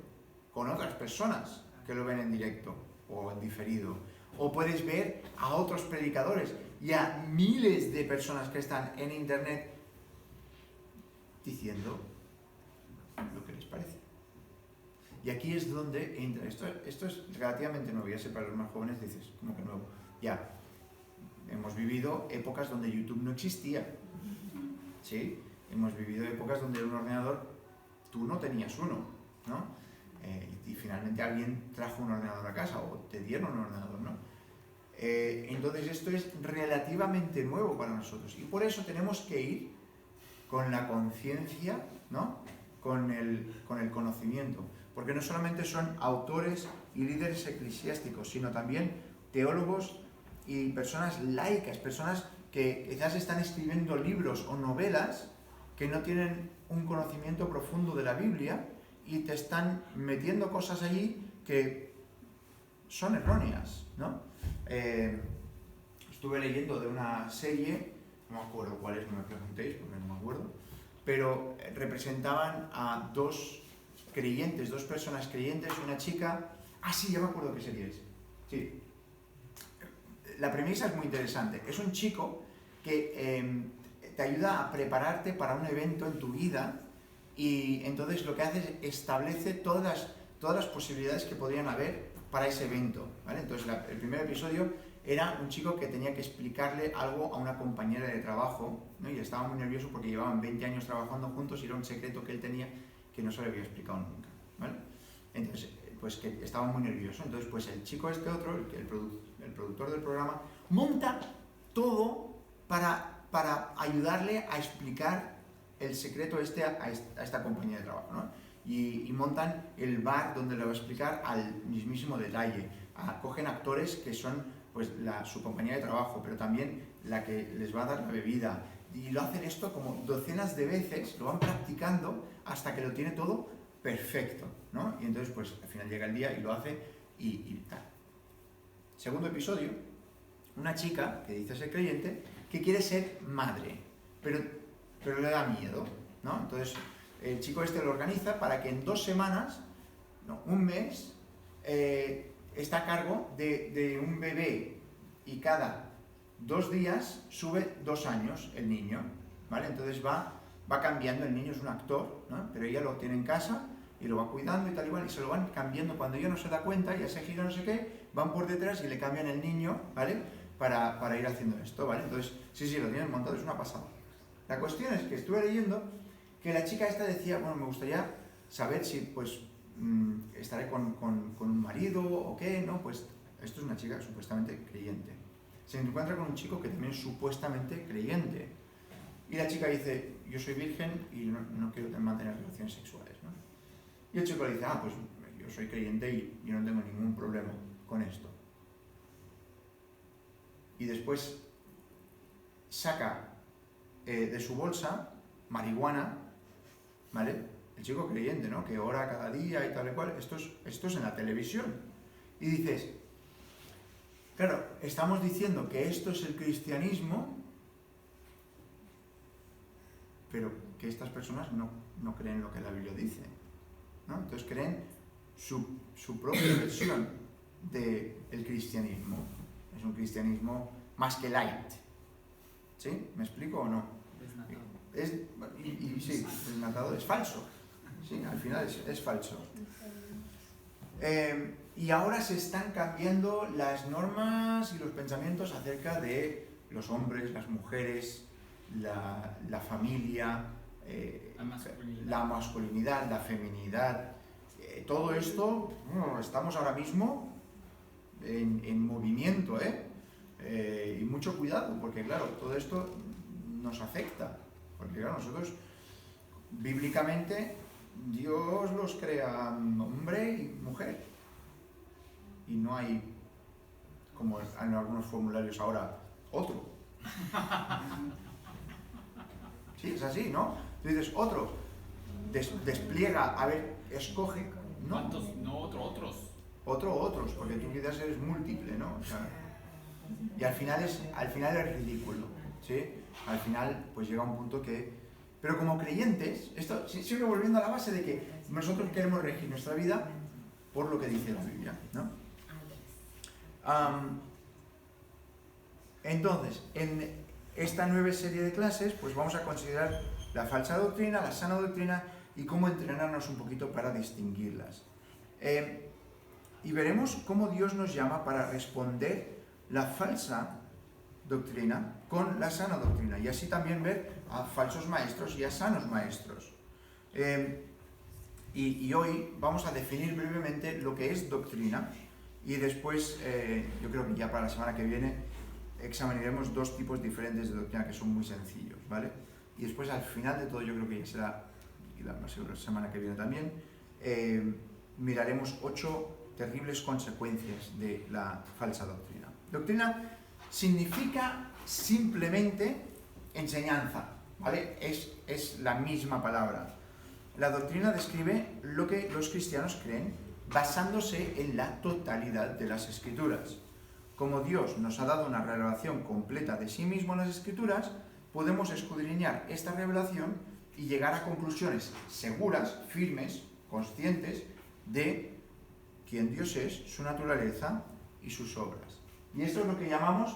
con otras personas que lo ven en directo o en diferido. O puedes ver a otros predicadores y a miles de personas que están en internet diciendo lo que les parece. Y aquí es donde entra. Esto es relativamente nuevo, ya sé, para los más jóvenes dices, como que nuevo. Ya, hemos vivido épocas donde YouTube no existía. ¿Sí? Hemos vivido épocas donde un ordenador, tú no tenías uno, ¿no? Y finalmente alguien trajo un ordenador a casa o te dieron un ordenador, ¿no? Entonces esto es relativamente nuevo para nosotros y por eso tenemos que ir con la conciencia, ¿no? Con el conocimiento, porque no solamente son autores y líderes eclesiásticos, sino también teólogos y personas laicas, personas que quizás están escribiendo libros o novelas que no tienen un conocimiento profundo de la Biblia y te están metiendo cosas allí que son erróneas, ¿no? Estuve leyendo de una serie, no me acuerdo cuál es, no me preguntéis porque no me acuerdo, pero representaban a dos creyentes, dos personas creyentes, una chica... Ah, sí, ya me acuerdo qué serie es. Sí. La premisa es muy interesante. Es un chico que te ayuda a prepararte para un evento en tu vida y entonces lo que hace es establece todas las posibilidades que podrían haber para ese evento, ¿vale? Entonces el primer episodio era un chico que tenía que explicarle algo a una compañera de trabajo, ¿no? Y estaba muy nervioso porque llevaban 20 años trabajando juntos y era un secreto que él tenía que no se le había explicado nunca, ¿vale? Entonces, pues que estaba muy nervioso. Entonces, pues el chico este otro, el productor del programa, monta todo para ayudarle a explicar el secreto este a esta compañía de trabajo, ¿no? Y montan el bar donde le va a explicar al mismísimo detalle. Cogen actores que son pues su compañía de trabajo, pero también la que les va a dar la bebida. Y lo hacen esto como docenas de veces, lo van practicando hasta que lo tiene todo perfecto, ¿no? Y entonces pues al final llega el día y lo hace y tal. Segundo episodio, una chica que dice ser creyente que quiere ser madre, pero pero le da miedo, ¿no? Entonces, el chico este lo organiza para que en 2 semanas, no, un mes, está a cargo de un bebé y cada 2 días sube 2 años el niño, ¿vale? Entonces va cambiando, el niño es un actor, ¿no? Pero ella lo tiene en casa y lo va cuidando y tal igual, y se lo van cambiando cuando ella no se da cuenta, ya se gira no sé qué, van por detrás y le cambian el niño, ¿vale? Para ir haciendo esto, ¿vale? Entonces, sí, lo tienen montado, es una pasada. La cuestión es que estuve leyendo que la chica esta decía, bueno, me gustaría saber si, pues, estaré con un marido o qué, ¿no? Pues, esto es una chica supuestamente creyente. Se encuentra con un chico que también es supuestamente creyente. Y la chica dice, yo soy virgen y no quiero mantener relaciones sexuales, ¿no? Y el chico le dice, pues yo soy creyente y yo no tengo ningún problema con esto. Y después saca de su bolsa marihuana, ¿vale? El chico creyente, ¿no? Que ora cada día y tal y cual. Esto es en la televisión. Y dices, claro, estamos diciendo que esto es el cristianismo, pero que estas personas no creen lo que la Biblia dice, ¿no? Entonces creen su propia versión del cristianismo. Es un cristianismo más que light. ¿Sí? ¿Me explico o no? Desnatado. Sí, desnatado, es falso. Sí, al final es falso. Y ahora se están cambiando las normas y los pensamientos acerca de los hombres, las mujeres, la familia, la masculinidad, la feminidad. Todo esto, estamos ahora mismo en movimiento, y mucho cuidado, porque claro, todo esto nos afecta. Porque claro, nosotros, bíblicamente, Dios los crea hombre y mujer. Y no hay, como en algunos formularios ahora, otro. Sí, es así, ¿no? Tú dices, otro. Despliega, a ver, escoge. No. ¿Cuántos? No, otros. Otros, porque tú quizás eres múltiple, ¿no? O sea, y al final es ridículo, ¿sí? Al final, pues llega un punto que... Pero como creyentes, esto siempre volviendo a la base de que nosotros queremos regir nuestra vida por lo que dice la Biblia, ¿no? Entonces, en esta nueva serie de clases, pues vamos a considerar la falsa doctrina, la sana doctrina y cómo entrenarnos un poquito para distinguirlas. Y veremos cómo Dios nos llama para responder la falsa doctrina con la sana doctrina y así también ver a falsos maestros y a sanos maestros. Y hoy vamos a definir brevemente lo que es doctrina y después, yo creo que ya para la semana que viene, examinaremos 2 tipos diferentes de doctrina que son muy sencillos, ¿vale? Y después al final de todo, yo creo que ya será, y la semana que viene también, miraremos 8 terribles consecuencias de la falsa doctrina. Doctrina significa simplemente enseñanza, ¿vale? Es la misma palabra. La doctrina describe lo que los cristianos creen basándose en la totalidad de las Escrituras. Como Dios nos ha dado una revelación completa de sí mismo en las Escrituras, podemos escudriñar esta revelación y llegar a conclusiones seguras, firmes, conscientes de quién Dios es, su naturaleza y sus obras. Y esto es lo que llamamos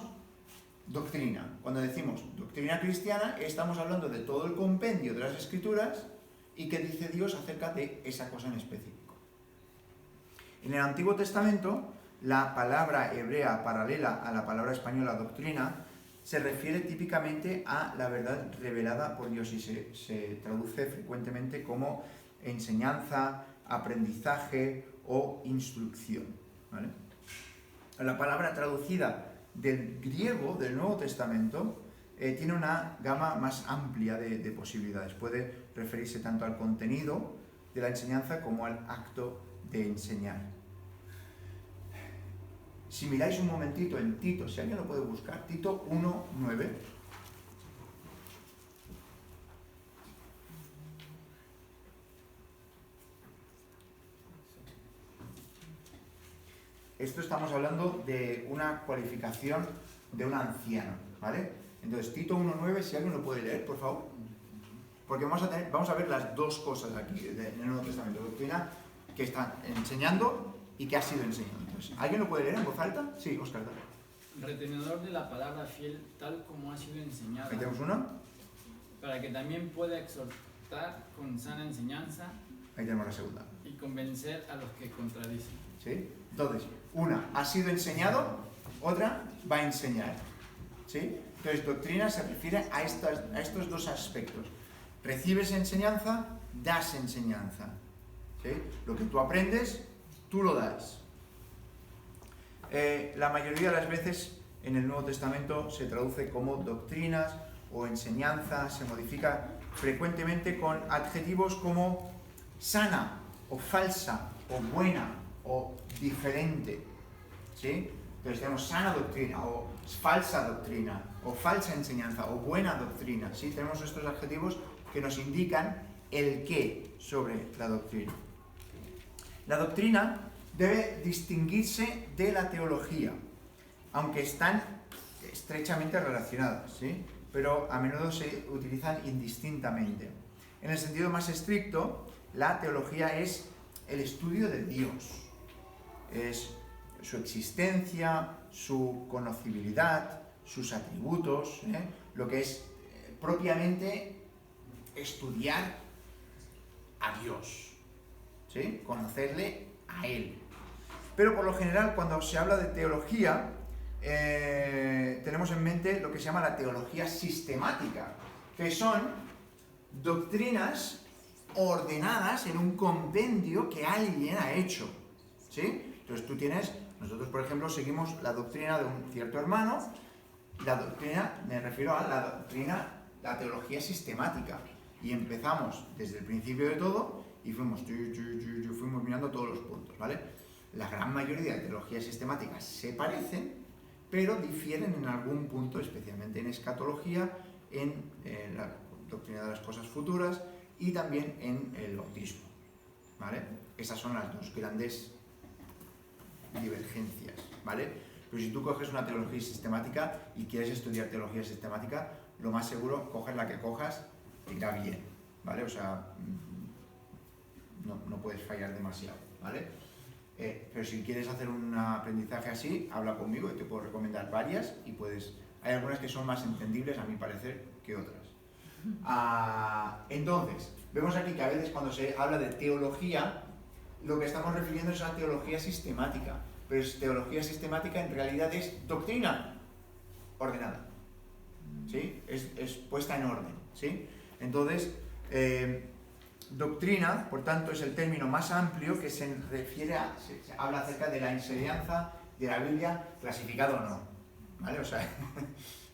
doctrina. Cuando decimos doctrina cristiana, estamos hablando de todo el compendio de las Escrituras y qué dice Dios acerca de esa cosa en específico. En el Antiguo Testamento, la palabra hebrea paralela a la palabra española doctrina se refiere típicamente a la verdad revelada por Dios y se traduce frecuentemente como enseñanza, aprendizaje o instrucción, ¿vale? La palabra traducida del griego del Nuevo Testamento tiene una gama más amplia de posibilidades. Puede referirse tanto al contenido de la enseñanza como al acto de enseñar. Si miráis un momentito en Tito, si alguien lo puede buscar, Tito 1:9. Esto estamos hablando de una cualificación de un anciano, ¿vale? Entonces, Tito 1:9, si alguien lo puede leer, por favor. Porque vamos a ver las dos cosas aquí en el Nuevo Testamento. Doctrina que está enseñando y que ha sido enseñando. Entonces, ¿alguien lo puede leer en voz alta? Sí, Óscar. Retenedor de la palabra fiel tal como ha sido enseñada, Ahí tenemos uno. para que también pueda exhortar con sana enseñanza Ahí tenemos la segunda. y convencer a los que contradicen. ¿Sí? Entonces, una ha sido enseñado, otra va a enseñar. ¿Sí? Entonces, doctrina se refiere a estos dos aspectos. Recibes enseñanza, das enseñanza. ¿Sí? Lo que tú aprendes, tú lo das. La mayoría de las veces en el Nuevo Testamento se traduce como doctrinas o enseñanza, se modifica frecuentemente con adjetivos como sana o falsa o buena o diferente. ¿Sí? Entonces tenemos sana doctrina o falsa doctrina o falsa enseñanza o buena doctrina. ¿Sí? Tenemos estos adjetivos que nos indican el qué sobre la doctrina. La doctrina debe distinguirse de la teología, aunque están estrechamente relacionadas, ¿sí? Pero a menudo se utilizan indistintamente. En el sentido más estricto, la teología es el estudio de Dios, es su existencia, su conocibilidad, sus atributos, lo que es propiamente estudiar a Dios, ¿sí? Conocerle a Él. Pero por lo general, cuando se habla de teología, tenemos en mente lo que se llama la teología sistemática, que son doctrinas ordenadas en un compendio que alguien ha hecho, ¿sí? Entonces nosotros por ejemplo seguimos la doctrina de un cierto hermano, la doctrina, me refiero a la doctrina, la teología sistemática, y empezamos desde el principio de todo y fuimos mirando todos los puntos, ¿vale? La gran mayoría de teologías sistemáticas se parecen, pero difieren en algún punto, especialmente en escatología, en la doctrina de las cosas futuras y también en el bautismo, ¿vale? Esas son las dos grandes divergencias, ¿vale? Pero si tú coges una teología sistemática y quieres estudiar teología sistemática, lo más seguro, coges la que cojas, te irá bien, ¿vale? O sea, no puedes fallar demasiado, ¿vale? Pero si quieres hacer un aprendizaje así, habla conmigo y te puedo recomendar varias y hay algunas que son más entendibles a mi parecer que otras. Entonces, vemos aquí que a veces cuando se habla de teología, lo que estamos refiriendo es a teología sistemática, pero teología sistemática en realidad es doctrina ordenada, ¿sí? Es puesta en orden, ¿sí? Entonces, doctrina, por tanto, es el término más amplio que se refiere se habla acerca de la enseñanza de la Biblia, clasificado o no, ¿vale? O sea,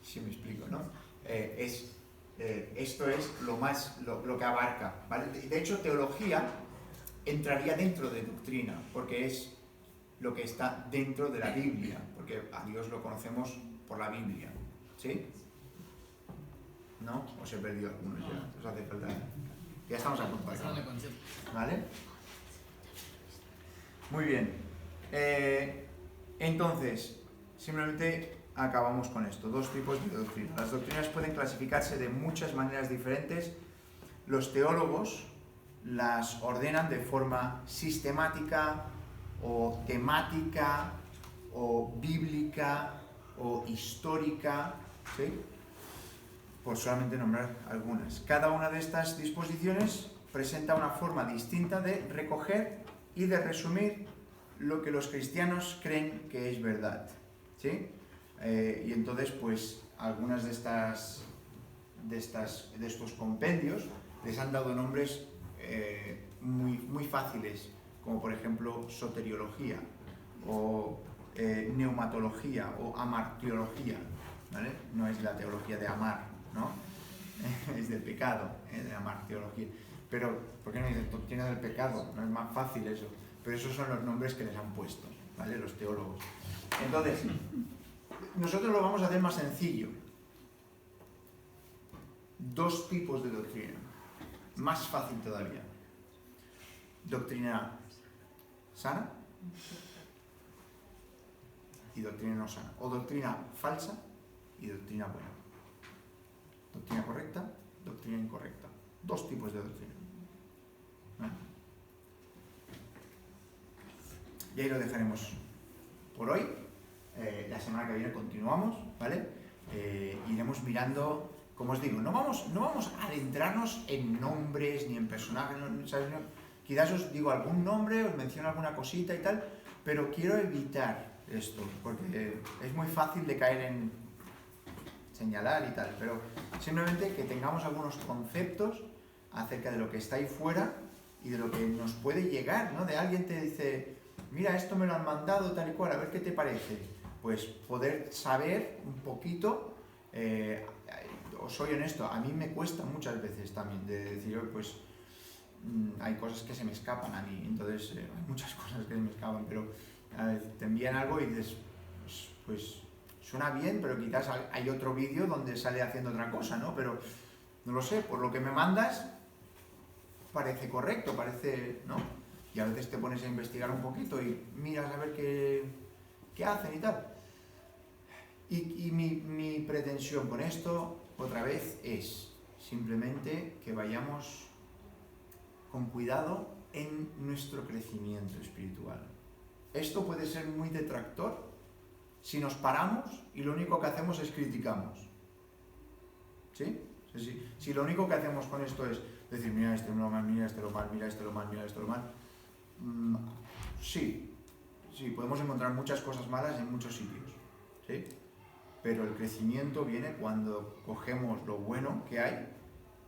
si me explico, ¿no? Esto es lo que abarca, ¿vale? De hecho, teología entraría dentro de doctrina, porque es lo que está dentro de la Biblia, porque a Dios lo conocemos por la Biblia, ¿sí? ¿No? ¿Os he perdido algunos ya? ¿Os hace falta? Ya estamos a punto de acabar, ¿vale? Muy bien. Entonces, simplemente acabamos con esto. Dos tipos de doctrina. Las doctrinas pueden clasificarse de muchas maneras diferentes. Los teólogos las ordenan de forma sistemática o temática o bíblica o histórica, ¿sí? Por solamente nombrar algunas. Cada una de estas disposiciones presenta una forma distinta de recoger y de resumir lo que los cristianos creen que es verdad, ¿sí? Y entonces, pues, algunas de estos compendios les han dado nombres muy fáciles, como por ejemplo soteriología o neumatología o amartiología, ¿vale? No es la teología de amar, ¿no? Es del pecado, de amartiología. Pero, ¿por qué no dicen doctrina del pecado? No es más fácil eso. Pero esos son los nombres que les han puesto, ¿vale? Los teólogos. Entonces, nosotros lo vamos a hacer más sencillo. Dos tipos de doctrina. Más fácil todavía. Doctrina sana y doctrina no sana. O doctrina falsa y doctrina buena. Doctrina correcta, doctrina incorrecta. 2 tipos de doctrina. ¿Vale? Y ahí lo dejaremos por hoy. La semana que viene continuamos, ¿vale? Iremos mirando, como os digo, no vamos a adentrarnos en nombres ni en personajes, ¿sabes? Quizás os digo algún nombre, os menciono alguna cosita y tal, pero quiero evitar esto, porque es muy fácil de caer en señalar y tal, pero simplemente que tengamos algunos conceptos acerca de lo que está ahí fuera y de lo que nos puede llegar, ¿no? De alguien te dice, mira, esto me lo han mandado tal y cual, a ver qué te parece. Pues poder saber un poquito, os soy honesto, a mí me cuesta muchas veces también de decir, pues hay cosas que se me escapan a mí, entonces hay muchas cosas que se me escapan, pero te envían algo y dices, pues suena bien, pero quizás hay otro vídeo donde sale haciendo otra cosa, ¿no? Pero no lo sé, por lo que me mandas parece correcto, parece, ¿no? Y a veces te pones a investigar un poquito y miras a ver qué hacen y tal. Y mi pretensión con esto, otra vez, es simplemente que vayamos con cuidado en nuestro crecimiento espiritual. Esto puede ser muy detractor si nos paramos y lo único que hacemos es criticamos. ¿Sí? Si lo único que hacemos con esto es decir, mira este lo mal, mira este lo mal, mira este lo mal, mira este lo mal. Sí, podemos encontrar muchas cosas malas en muchos sitios. ¿Sí? Pero el crecimiento viene cuando cogemos lo bueno que hay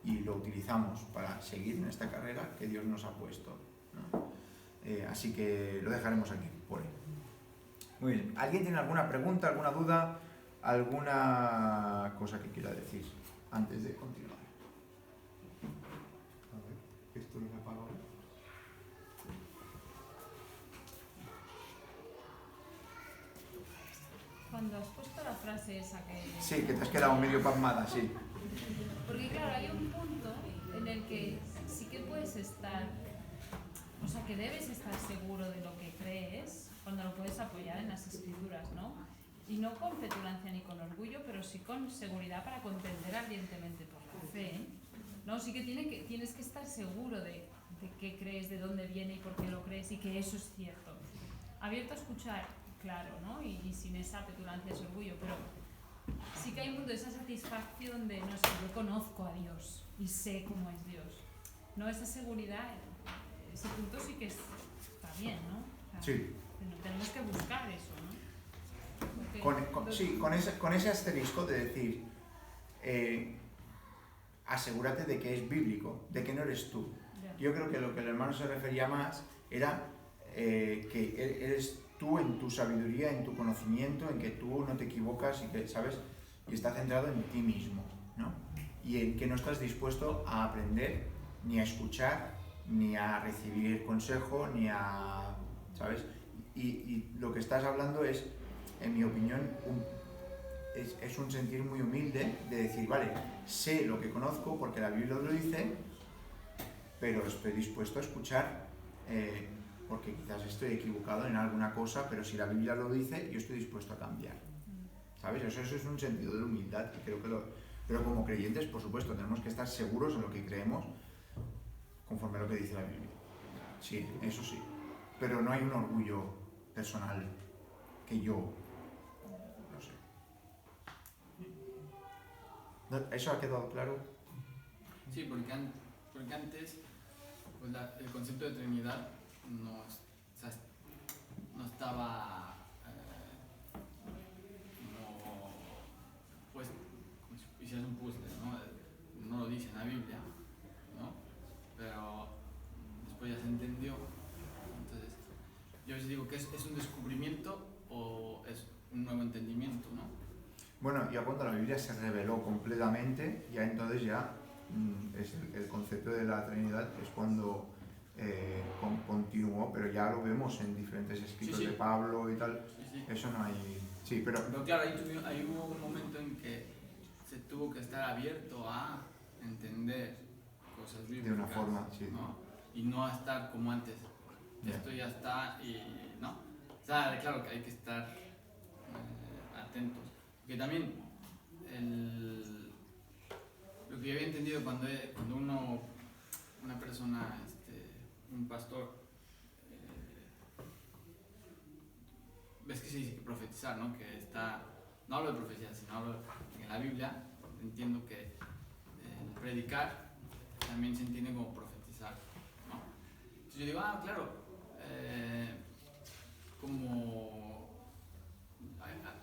y lo utilizamos para seguir en esta carrera que Dios nos ha puesto, ¿no? Así que lo dejaremos aquí, por hoy. Muy bien. ¿Alguien tiene alguna pregunta, alguna duda, alguna cosa que quiera decir antes de continuar? A ver, esto lo he apagado. Cuando has puesto la frase esa que... Sí, que te has quedado medio pasmada, sí. Porque claro, hay un punto en el que sí que puedes estar, o sea, que debes estar seguro de lo que crees cuando lo puedes apoyar en las escrituras, ¿no? Y no con petulancia ni con orgullo, pero sí con seguridad para contender ardientemente por la fe, ¿no? Sí que tienes que estar seguro de qué crees, de dónde viene y por qué lo crees y que eso es cierto. Abierto a escuchar, claro, ¿no? Y sin esa petulancia, ese orgullo, pero sí que hay un punto de esa satisfacción de, no sé, yo conozco a Dios y sé cómo es Dios. No, esa seguridad, ese punto sí que está bien, ¿no? O sea, Sí. tenemos que buscar eso, ¿no? Con ese asterisco de decir, asegúrate de que es bíblico, de que no eres tú. Ya. Yo creo que lo que el hermano se refería más era que eres tú en tu sabiduría, en tu conocimiento, en que tú no te equivocas y que, ¿sabes? Y está centrado en ti mismo, ¿no? Y en que no estás dispuesto a aprender, ni a escuchar, ni a recibir consejo, ni a, ¿sabes? Y lo que estás hablando es, en mi opinión, es un sentir muy humilde de decir, vale, sé lo que conozco porque la Biblia lo dice, pero estoy dispuesto a escuchar porque quizás estoy equivocado en alguna cosa, pero si la Biblia lo dice, yo estoy dispuesto a cambiar. ¿Sabes? Eso es un sentido de humildad y creo que pero como creyentes, por supuesto, tenemos que estar seguros en lo que creemos conforme a lo que dice la Biblia. Sí, eso sí. Pero no hay un orgullo personal que yo... no sé. ¿Eso ha quedado claro? Sí, porque antes pues el concepto de Trinidad no estaba pues como si hicieras un puzzle, ¿no? No lo dice en la Biblia, ¿no? Pero después ya se entendió. Entonces, yo les digo que es un descubrimiento o es un nuevo entendimiento, ¿no? Bueno, ya cuando la Biblia se reveló completamente, ya entonces ya es el concepto de la Trinidad es cuando continuó, pero ya lo vemos en diferentes escritos Sí, sí. de Pablo y tal. Sí. Eso no hay... Sí, pero... Pero claro, ahí hubo un momento en que se tuvo que estar abierto a entender cosas bíblicas. De una forma, sí. ¿No? Y no a estar como antes. Yeah. Esto ya está y... ¿no? O sea, claro que hay que estar atentos. Porque también lo que yo había entendido cuando una persona, un pastor, ves que se dice que profetizar, ¿no? Que está, no hablo de profecía, sino hablo en la Biblia, entiendo que predicar también se entiende como profetizar, ¿no? Entonces yo digo, claro, como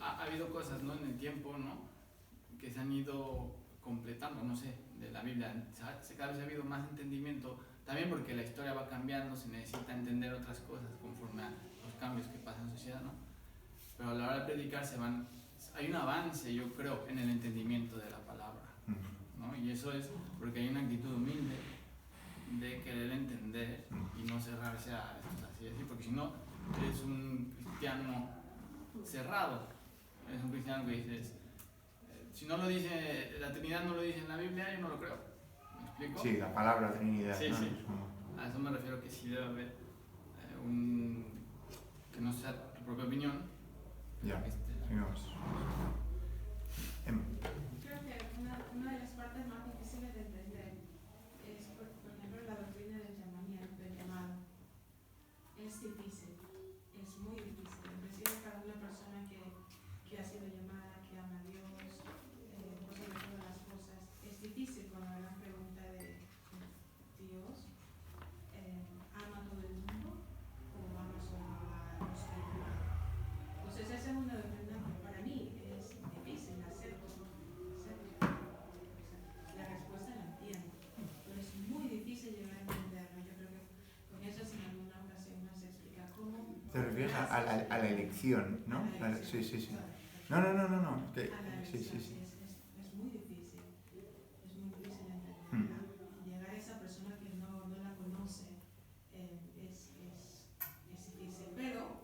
ha habido cosas, ¿no? En el tiempo, ¿no? Que se han ido completando, no sé, de la Biblia. Cada vez ha habido más entendimiento, también porque la historia va cambiando, se necesita entender otras cosas conforme a los cambios que pasan en la sociedad, ¿no? Pero a la hora de predicar hay un avance, yo creo, en el entendimiento de la palabra, ¿no? Y eso es porque hay una actitud humilde de querer entender y no cerrarse a esto así, porque si no, eres un cristiano cerrado, eres un cristiano que dices, si no lo dice, la Trinidad no lo dice en la Biblia, yo no lo creo. ¿Me explico? Sí, la palabra Trinidad. Sí, ¿no? sí. A eso me refiero, que sí debe haber que no sea tu propia opinión. Ya, sigamos. Creo que una de las partes más difíciles de entender es, por ejemplo, la doctrina del llamamiento, del llamado. Es difícil, es muy difícil. Inclusive para una persona que ha sido llamada, que ama a Dios, por sobre todas las cosas, es difícil cuando hay la pregunta de Dios, ¿ama a todo el mundo o ama solo a los que hay llamado? Entonces esa es una doctrina que para mí es difícil hacer. La respuesta la entiendo, pero es muy difícil llegar a entenderlo. Yo creo que con eso en alguna ocasión nos explica cómo... Te refieres a la elección, ¿no? Sí, sí, sí. No. A la Sí, elección, sí. es muy difícil. Es muy difícil entenderla. Llegar a esa persona que no la conoce es difícil, pero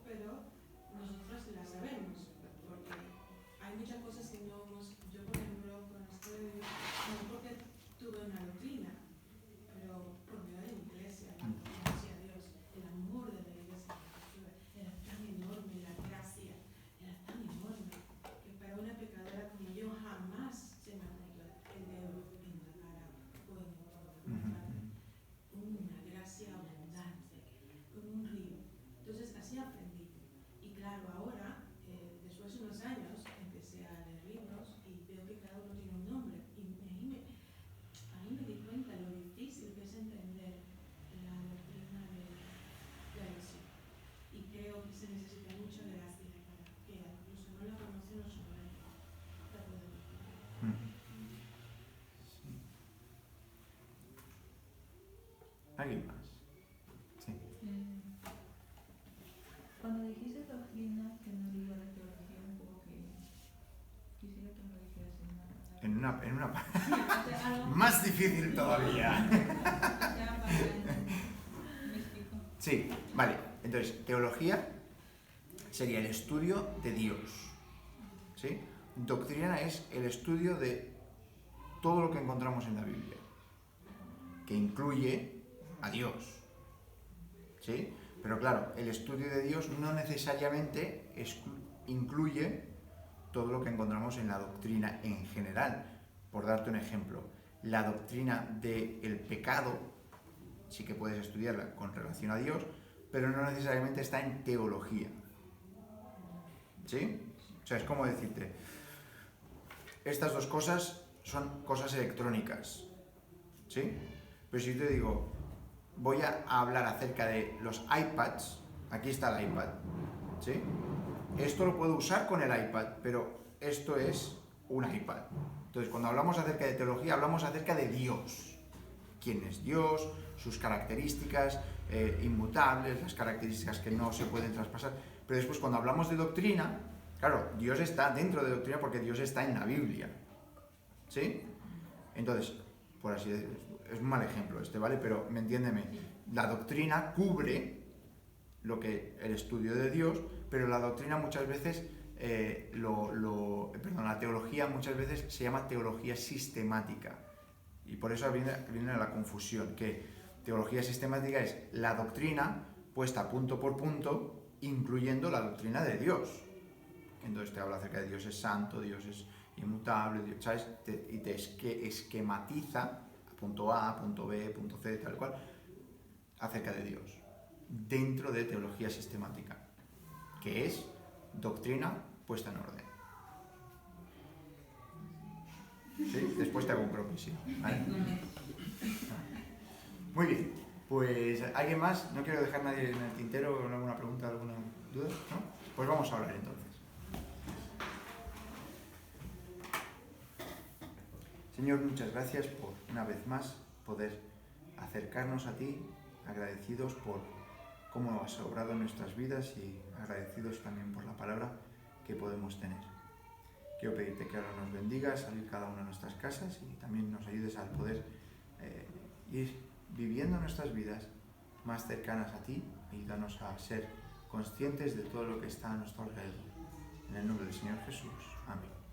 nosotros la sabemos, porque hay muchas cosas que no hemos... Yo, por ejemplo, con esto de Dios, no porque tuve una doctrina, pero por medio de la iglesia, la conocía a Dios, el amor de la iglesia era tan enorme, la gracia era tan enorme, que para una pecadora como yo jamás se me metió el dedo en la cara o en una gracia abundante, como un río. Entonces así aprendí. Y claro, ahora, después de unos años, empecé a leer libros y veo que cada uno tiene un nombre. Y ahí me di cuenta lo difícil que es entender la doctrina de la elección. Y creo que se necesita mucha gracia para que incluso no la conocen los humanos la puedan entender. ¿Alguien más? Sí. Cuando dijiste doctrina, que no digo la teología, un poco que quisiera que me lo dijeras En una Sí, algo más difícil todavía. ya para me explico. Sí, vale. Entonces, teología sería el estudio de Dios. ¿Sí? Doctrina es el estudio de todo lo que encontramos en la Biblia, que incluye a Dios. ¿Sí? Pero claro, el estudio de Dios no necesariamente incluye todo lo que encontramos en la doctrina en general. Por darte un ejemplo, la doctrina del pecado sí que puedes estudiarla con relación a Dios, pero no necesariamente está en teología. ¿Sí? O sea, es como decirte, estas dos cosas son cosas electrónicas. ¿Sí? Pero si yo te digo, voy a hablar acerca de los iPads, aquí está el iPad, ¿sí? Esto lo puedo usar con el iPad, pero esto es un iPad. Entonces, cuando hablamos acerca de teología, hablamos acerca de Dios. ¿Quién es Dios? Sus características inmutables, las características que no se pueden traspasar. Pero después, cuando hablamos de doctrina, claro, Dios está dentro de doctrina porque Dios está en la Biblia. ¿Sí? Entonces, por así decirlo, es un mal ejemplo este, ¿vale? Pero, entiéndeme, la doctrina cubre lo que el estudio de Dios, pero la doctrina muchas veces, la teología muchas veces se llama teología sistemática. Y por eso viene la confusión, que teología sistemática es la doctrina puesta punto por punto, incluyendo la doctrina de Dios. Entonces te habla acerca de Dios es santo, Dios es inmutable, ¿sabes? Y te esquematiza, punto A, punto B, punto C, tal cual, acerca de Dios, dentro de teología sistemática, que es doctrina puesta en orden. ¿Sí? Después te hago un croquis, ¿vale? Muy bien, pues ¿alguien más? No quiero dejar a nadie en el tintero, alguna pregunta, alguna duda, ¿no? Pues vamos a hablar entonces. Señor, muchas gracias por una vez más poder acercarnos a ti, agradecidos por cómo has obrado en nuestras vidas y agradecidos también por la palabra que podemos tener. Quiero pedirte que ahora nos bendigas al ir cada una de nuestras casas y también nos ayudes a poder ir viviendo nuestras vidas más cercanas a ti. Ayúdanos a ser conscientes de todo lo que está a nuestro alrededor. En el nombre del Señor Jesús. Amén.